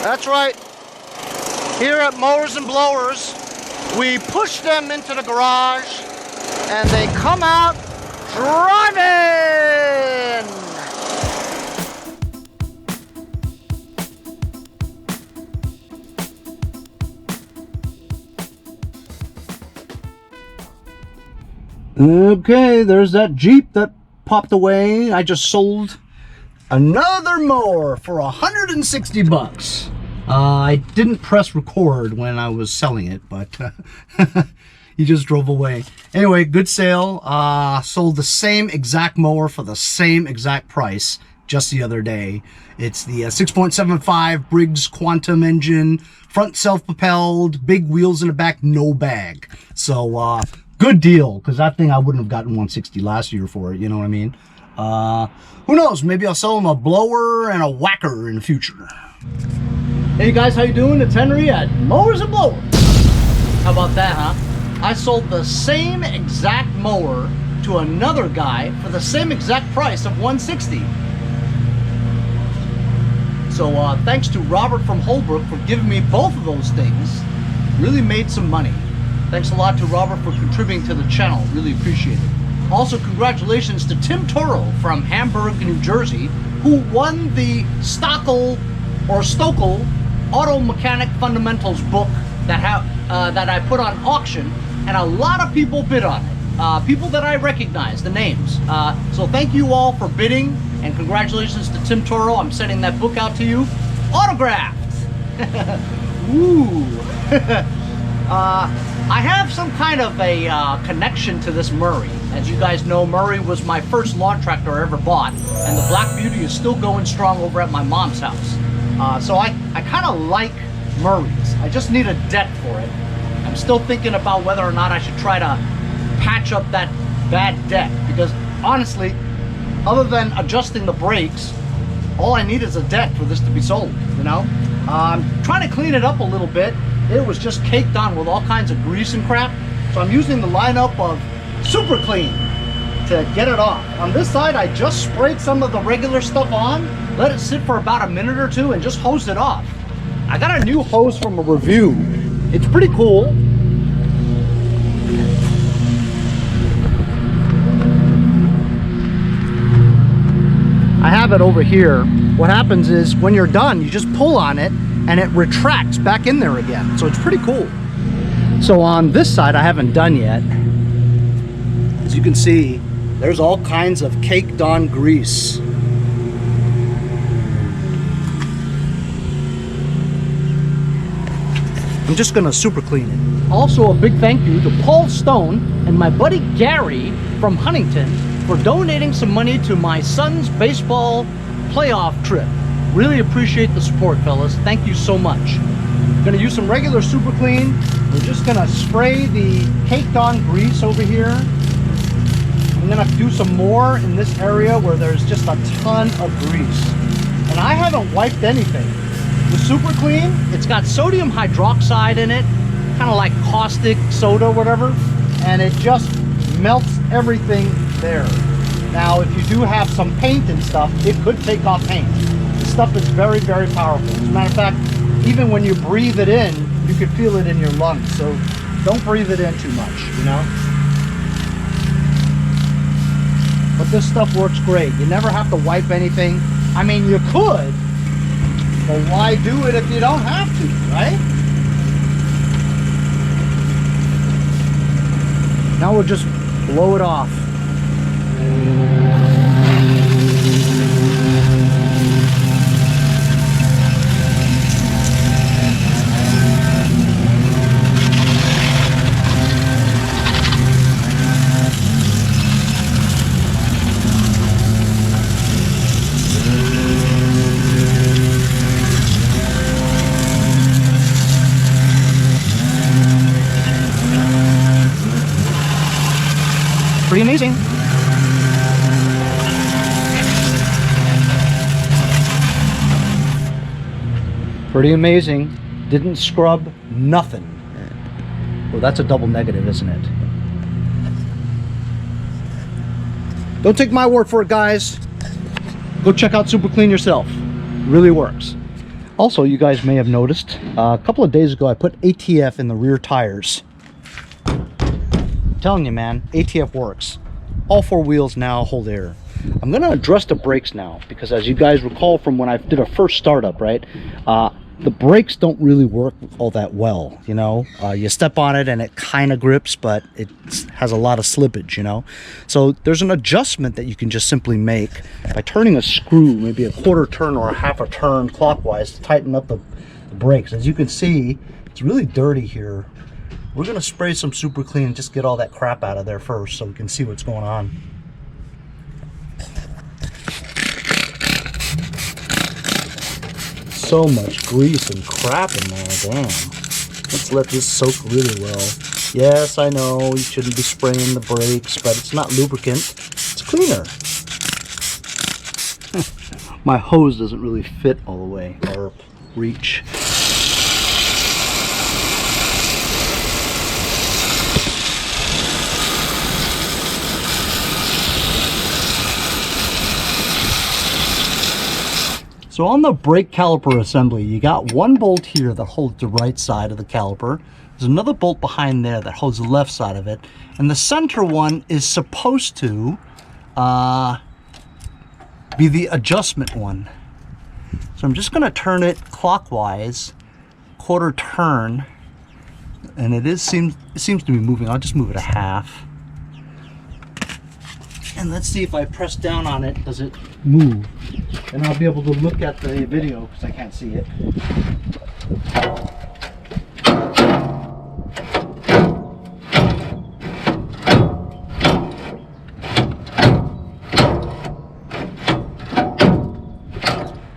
That's right. Here at Mowers and Blowers, we push them into the garage and they come out driving. Okay, there's that Jeep that popped away. I just sold another mower for 160 bucks. I didn't press record when I was selling it, but he just drove away. Anyway, good sale. Sold the same exact mower for the same exact price just the other day. It's the 6.75 Briggs Quantum engine, front self-propelled, big wheels in the back, no bag. So good deal, because that thing I wouldn't have gotten 160 last year for it, you know what I mean? Who knows, maybe I'll sell them a blower and a whacker in the future. Hey guys, how you doing? It's Henry at Mowers and Blowers. How about that, huh? I sold the same exact mower to another guy for the same exact price of 160. So thanks to Robert from Holbrook for giving me both of those things. Really made some money. Thanks a lot to Robert for contributing to the channel. Really appreciate it. Also, congratulations to Tim Toro from Hamburg, New Jersey, who won the Stockel Auto Mechanic Fundamentals book that I put on auction, and a lot of people bid on it. People that I recognize, the names. So thank you all for bidding, and congratulations to Tim Toro. I'm sending that book out to you, autographed. Ooh. I have some kind of a connection to this Murray. As you guys know, Murray was my first lawn tractor I ever bought, and the Black Beauty is still going strong over at my mom's house. So I kind of like Murrays. I just need a deck for it. I'm still thinking about whether or not I should try to patch up that bad deck, because honestly, other than adjusting the brakes, all I need is a deck for this to be sold, you know? I'm trying to clean it up a little bit. It was just caked on with all kinds of grease and crap, so I'm using the lineup of Super Clean to get it off. On this side, I just sprayed some of the regular stuff on, let it sit for about a minute or two, and just hosed it off. I got a new hose from a review. It's pretty cool. I have it over here. What happens is when you're done, you just pull on it and it retracts back in there again. So it's pretty cool. So on this side, I haven't done yet. As you can see, there's all kinds of caked on grease. I'm just gonna super clean it. Also, a big thank you to Paul Stone and my buddy Gary from Huntington for donating some money to my son's baseball playoff trip. Really appreciate the support, fellas. Thank you so much. I'm gonna use some regular super clean. We're just gonna spray the caked on grease over here. I'm gonna do some more in this area where there's just a ton of grease. And I haven't wiped anything. The super clean, it's got sodium hydroxide in it, kind of like caustic soda, whatever, and it just melts everything there. Now, if you do have some paint and stuff, it could take off paint. This stuff is very, very powerful. As a matter of fact, even when you breathe it in, you can feel it in your lungs. So don't breathe it in too much, you know? But this stuff works great. You never have to wipe anything. I mean, you could, but why do it if you don't have to, right? Now we'll just blow it off. Pretty amazing. Pretty amazing. Didn't scrub nothing. Well, that's a double negative, isn't it? Don't take my word for it, guys. Go check out Super Clean yourself. It really works. Also, you guys may have noticed, a couple of days ago I put ATF in the rear tires. I'm telling you, man, ATF works. All four wheels now hold air. I'm going to address the brakes now, because as you guys recall from when I did a first startup, right, the brakes don't really work all that well, you know. You step on it and it kind of grips, but it has a lot of slippage, you know. So there's an adjustment that you can just simply make by turning a screw, maybe a quarter turn or a half a turn clockwise, to tighten up the brakes. As you can see, it's really dirty here. We're going to spray some super clean and just get all that crap out of there first so we can see what's going on. So much grease and crap in there, damn. Let's let this soak really well. Yes, I know you shouldn't be spraying the brakes, but it's not lubricant, it's cleaner. My hose doesn't really fit all the way, or reach. So on the brake caliper assembly, you got one bolt here that holds the right side of the caliper. There's another bolt behind there that holds the left side of it. And the center one is supposed to be the adjustment one. So I'm just going to turn it clockwise, quarter turn. And it seems to be moving. I'll just move it a half. And let's see if I press down on it, does it move? And I'll be able to look at the video because I can't see it.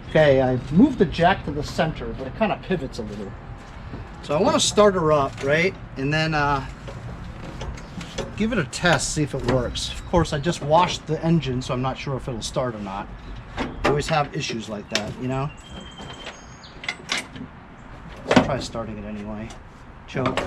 Okay, I moved the jack to the center, but it kind of pivots a little. So I want to start her up, right? And then give it a test, see if it works. Of course, I just washed the engine, so I'm not sure if it'll start or not. I always have issues like that, you know? Let's try starting it anyway. Choke.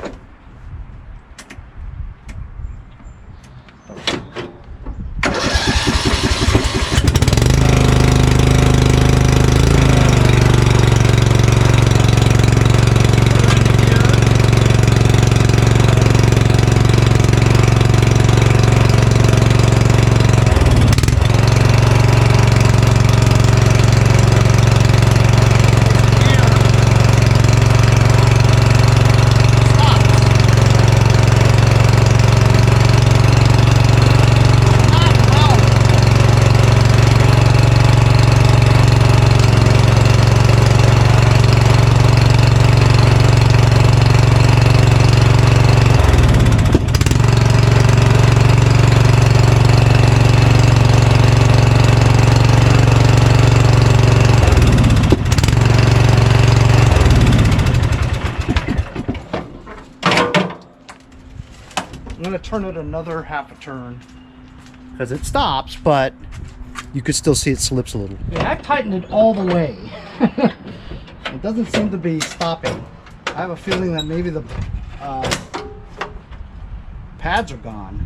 I'm going to turn it another half a turn because it stops, but you could still see it slips a little. Yeah, I've tightened it all the way. It doesn't seem to be stopping. I have a feeling that maybe the pads are gone.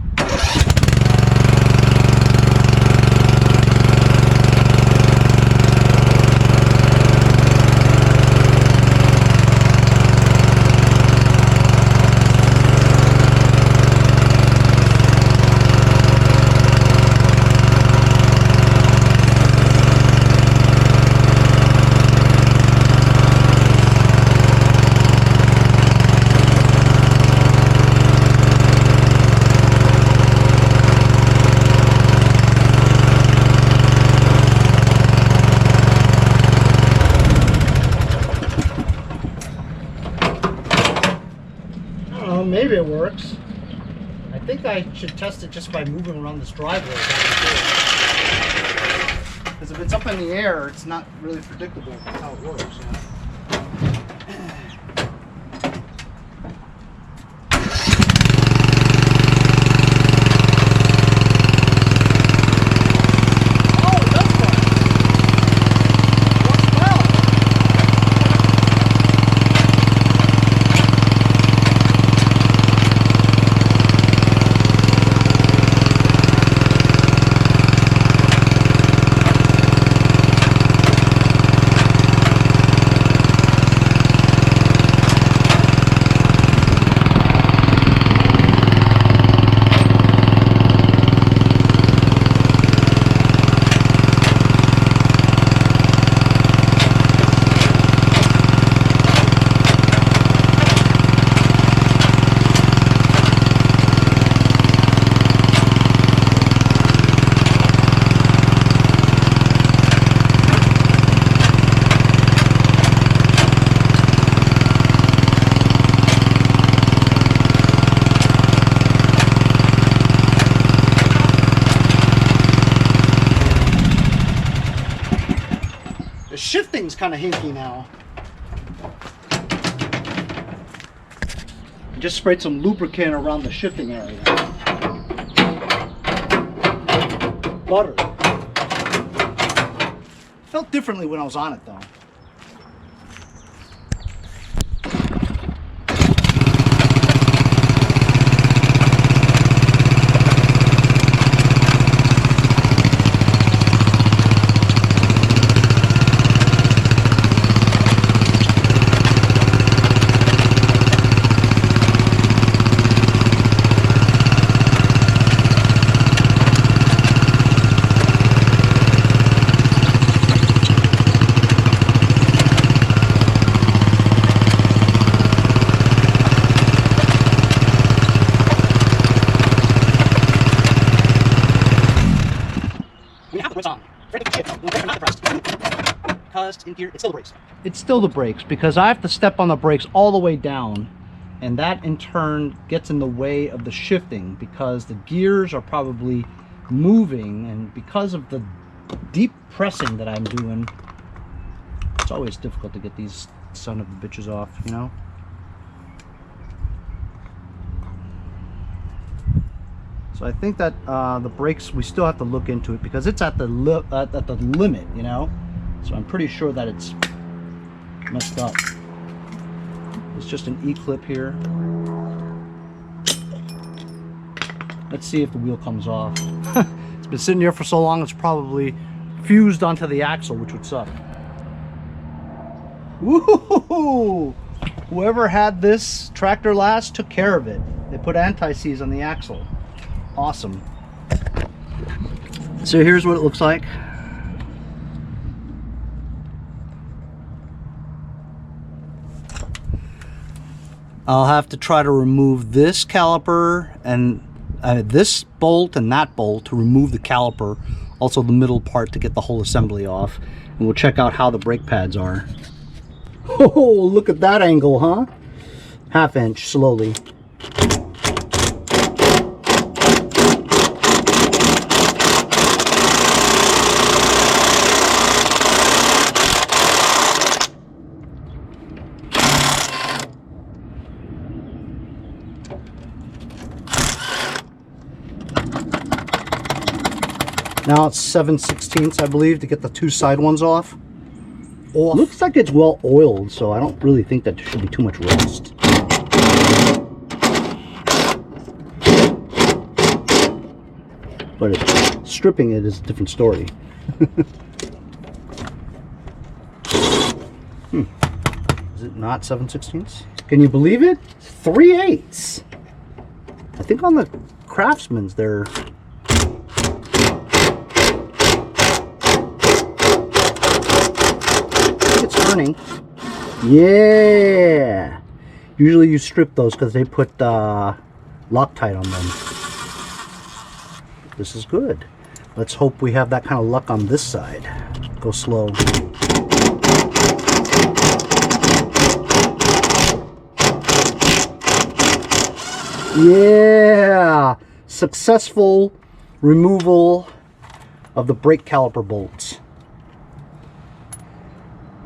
Maybe it works. I think I should test it just by moving around this driveway. Because if it's up in the air, it's not really predictable how it works, you know? The shifting's kind of hinky now. I just sprayed some lubricant around the shifting area. Butter. Felt differently when I was on it though. Because in here, it's still the brakes. It's still the brakes because I have to step on the brakes all the way down, and that in turn gets in the way of the shifting because the gears are probably moving, and because of the deep pressing that I'm doing, it's always difficult to get these son of the bitches off, you know? So I think that the brakes, we still have to look into it because it's at the limit, you know? So I'm pretty sure that it's messed up. It's just an E-clip here. Let's see if the wheel comes off. It's been sitting here for so long, it's probably fused onto the axle, which would suck. Woohoo! Whoever had this tractor last took care of it. They put anti-seize on the axle. Awesome. So here's what it looks like. I'll have to try to remove this caliper and this bolt and that bolt to remove the caliper, also the middle part to get the whole assembly off, and we'll check out how the brake pads are. Oh, look at that angle, huh? Half inch, slowly. Now it's 7/16, I believe, to get the two side ones off. Oh, looks like it's well oiled, so I don't really think that there should be too much rust. But stripping it is a different story. Is it not 7/16? Can you believe it? 3/8. I think on the Craftsman's they're... Turning. Yeah, usually you strip those because they put Loctite on them. This is good. Let's hope we have that kind of luck on this side. Go slow. Yeah, successful removal of the brake caliper bolts.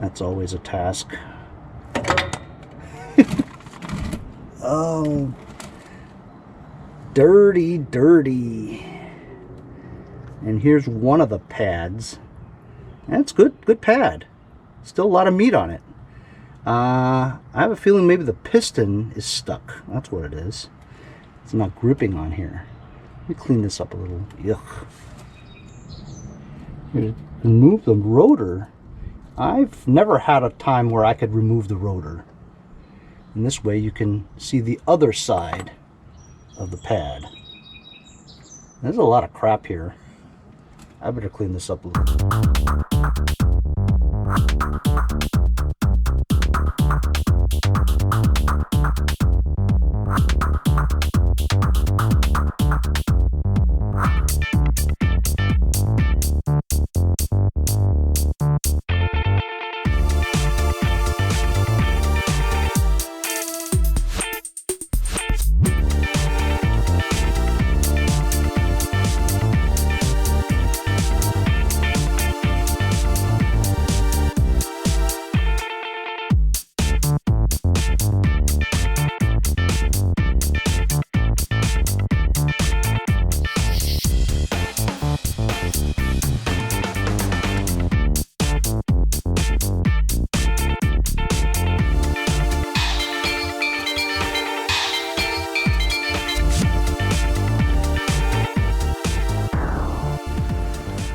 That's always a task. Oh, dirty, dirty. And here's one of the pads. That's good pad. Still a lot of meat on it. I have a feeling maybe the piston is stuck. That's what it is. It's not gripping on here. Let me clean this up a little. Yuck. Remove the rotor. I've never had a time where I could remove the rotor. And this way you can see the other side of the pad. There's a lot of crap here. I better clean this up a little.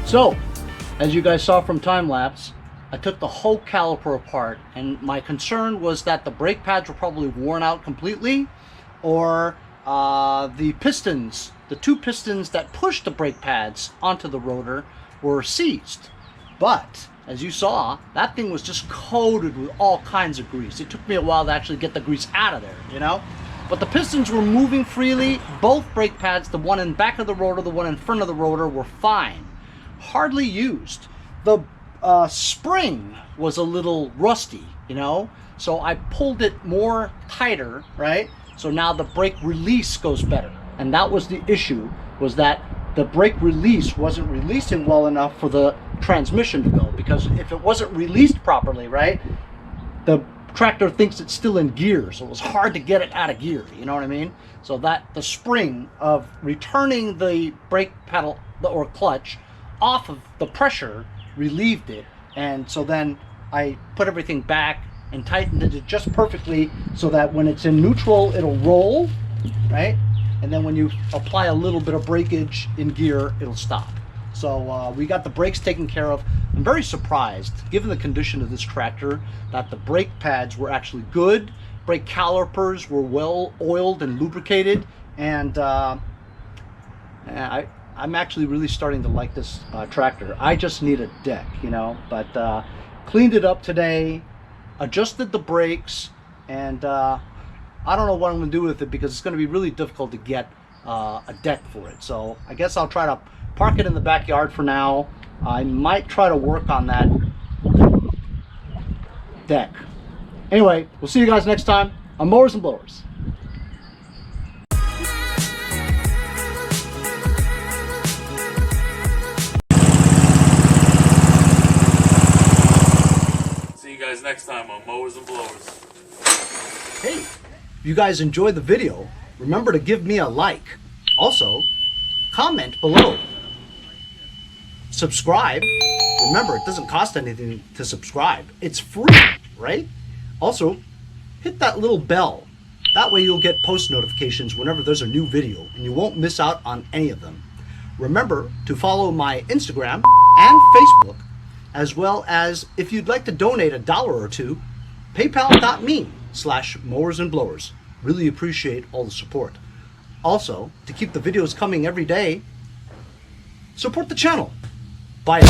So, as you guys saw from time lapse, I took the whole caliper apart, and my concern was that the brake pads were probably worn out completely, or the pistons, the two pistons that push the brake pads onto the rotor, were seized. But as you saw, that thing was just coated with all kinds of grease. It took me a while to actually get the grease out of there, you know? But the pistons were moving freely. Both brake pads, the one in back of the rotor, the one in front of the rotor, were fine. Hardly used. The spring was a little rusty, you know? So I pulled it more tighter, right? So now the brake release goes better. And that was the issue, was that the brake release wasn't releasing well enough for the transmission to go. Because if it wasn't released properly, right, the tractor thinks it's still in gear, so it was hard to get it out of gear, you know what I mean? So that the spring of returning the brake pedal or clutch off of the pressure relieved it, and so then I put everything back and tightened it just perfectly so that when it's in neutral it'll roll, right? And then when you apply a little bit of breakage in gear, it'll stop. So we got the brakes taken care of. I'm very surprised, given the condition of this tractor, that the brake pads were actually good. Brake calipers were well oiled and lubricated, and I'm actually really starting to like this tractor. I just need a deck, you know, but cleaned it up today, adjusted the brakes, and I don't know what I'm going to do with it because it's going to be really difficult to get a deck for it. So I guess I'll try to park it in the backyard for now. I might try to work on that deck. Anyway, we'll see you guys next time on Mowers and Blowers. See you guys next time on Mowers and Blowers. Hey, if you guys enjoyed the video, remember to give me a like. Also, comment below. Subscribe. Remember, it doesn't cost anything to subscribe. It's free, right? Also, hit that little bell. That way you'll get post notifications whenever there's a new video, and you won't miss out on any of them. Remember to follow my Instagram and Facebook, as well as, if you'd like to donate $1 or $2, paypal.me/mowersandblowers. Really appreciate all the support. Also, to keep the videos coming every day, support the channel. Bye.